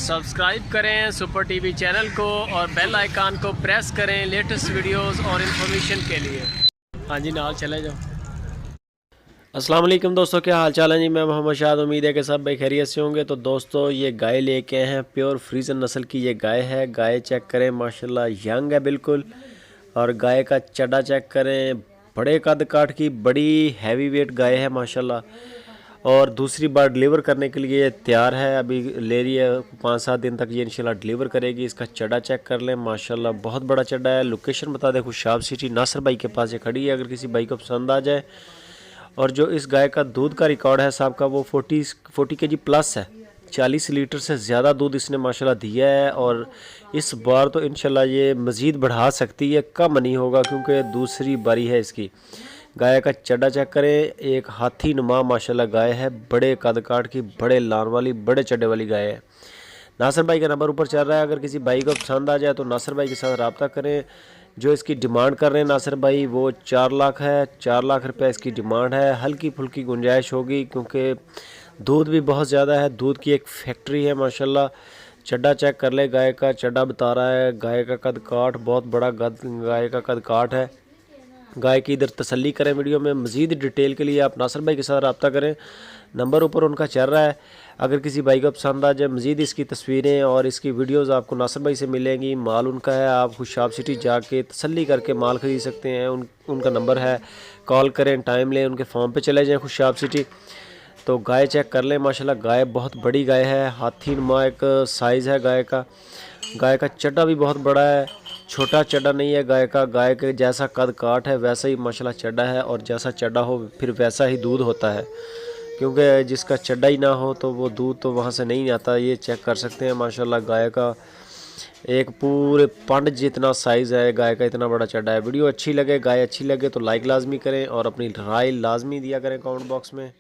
Subscribe करें super TV channel को और बेल आइकान को प्रेस करें लेटेस्ट वीडियोस और इन्फॉर्मेशन के लिए। हाँ जी, नाल चले जाओ। अस्सलाम वालेकुम दोस्तों, क्या हाल चाल है जी। मैं मोहम्मद शाद, उम्मीद है कि सब भाई खैरियत से होंगे। तो दोस्तों, ये गाय लेके आए हैं, प्योर फ्रीजन नस्ल की ये गाय है। गाय चेक करें, माशाल्लाह यंग है बिल्कुल। और गाय का चड्डा चेक करें, बड़े कद काठ की बड़ी हैवी वेट गाय है माशाल्लाह। और दूसरी बार डिलीवर करने के लिए तैयार है, अभी ले रही है। 5-7 दिन तक ये इंशाल्लाह डिलीवर करेगी। इसका चड्डा चेक कर लें, माशाल्लाह बहुत बड़ा चड्डा है। लोकेशन बता दें, खुशाब सिटी नासिर भाई के पास ये खड़ी है, अगर किसी भाई को पसंद आ जाए। और जो इस गाय का दूध का रिकॉर्ड है साहब का, वो 40 केजी प्लस है। 40 लीटर से ज़्यादा दूध इसने माशाल्लाह दिया है। और इस बार तो इंशाल्लाह ये मज़ीद बढ़ा सकती है, कम नहीं होगा, क्योंकि दूसरी बारी है इसकी। गाय का चड्डा चेक करें, एक हाथी नुमा माशाल्लाह गाय है, बड़े कद काठ की, बड़े लान वाली, बड़े चड्डे वाली गाय है। नासिर भाई का नंबर ऊपर चल रहा है, अगर किसी भाई को पसंद आ जाए तो नासिर भाई के साथ रब्ता करें। जो इसकी डिमांड कर रहे हैं नासिर भाई, वो 4 लाख है। 4 लाख रुपये इसकी डिमांड है। हल्की फुल्की गुंजाइश होगी, क्योंकि दूध भी बहुत ज़्यादा है, दूध की एक फैक्ट्री है माशाल्लाह। चड्डा चेक कर ले, गाय का चड्डा बता रहा है। गाय का कद काठ बहुत बड़ा गाय का कद काठ है। गाय की इधर तसल्ली करें। वीडियो में मज़ीद डिटेल के लिए आप नासिर भाई के साथ रब्ता करें, नंबर ऊपर उनका चल रहा है। अगर किसी भाई को पसंद आ जाए, मज़ीद इसकी तस्वीरें और इसकी वीडियोस आपको नासिर भाई से मिलेंगी। माल उनका है, आप खुशाब सिटी जाके तसल्ली करके माल ख़रीद सकते हैं। उनका नंबर है, कॉल करें, टाइम लें, उनके फॉर्म पे चले जाएं खुशाब सिटी। तो गाय चेक कर लें, माशाल्लाह गाय बहुत बड़ी गाय है, हाथी नुमा एक साइज़ है गाय का। गाय का चड्डा भी बहुत बड़ा है, छोटा चड्डा नहीं है गाय का। गाय के जैसा कद काठ है वैसा ही माशाल्लाह चड्डा है, और जैसा चड्डा हो फिर वैसा ही दूध होता है, क्योंकि जिसका चड्डा ही ना हो तो वो दूध तो वहाँ से नहीं आता। ये चेक कर सकते हैं माशाल्लाह गाय का एक पूरे पंड जितना साइज़ है गाय का, इतना बड़ा चड्डा है। वीडियो अच्छी लगे, गाय अच्छी लगे तो लाइक लाजमी करें और अपनी राय लाजमी दिया करें कमेंट बॉक्स में।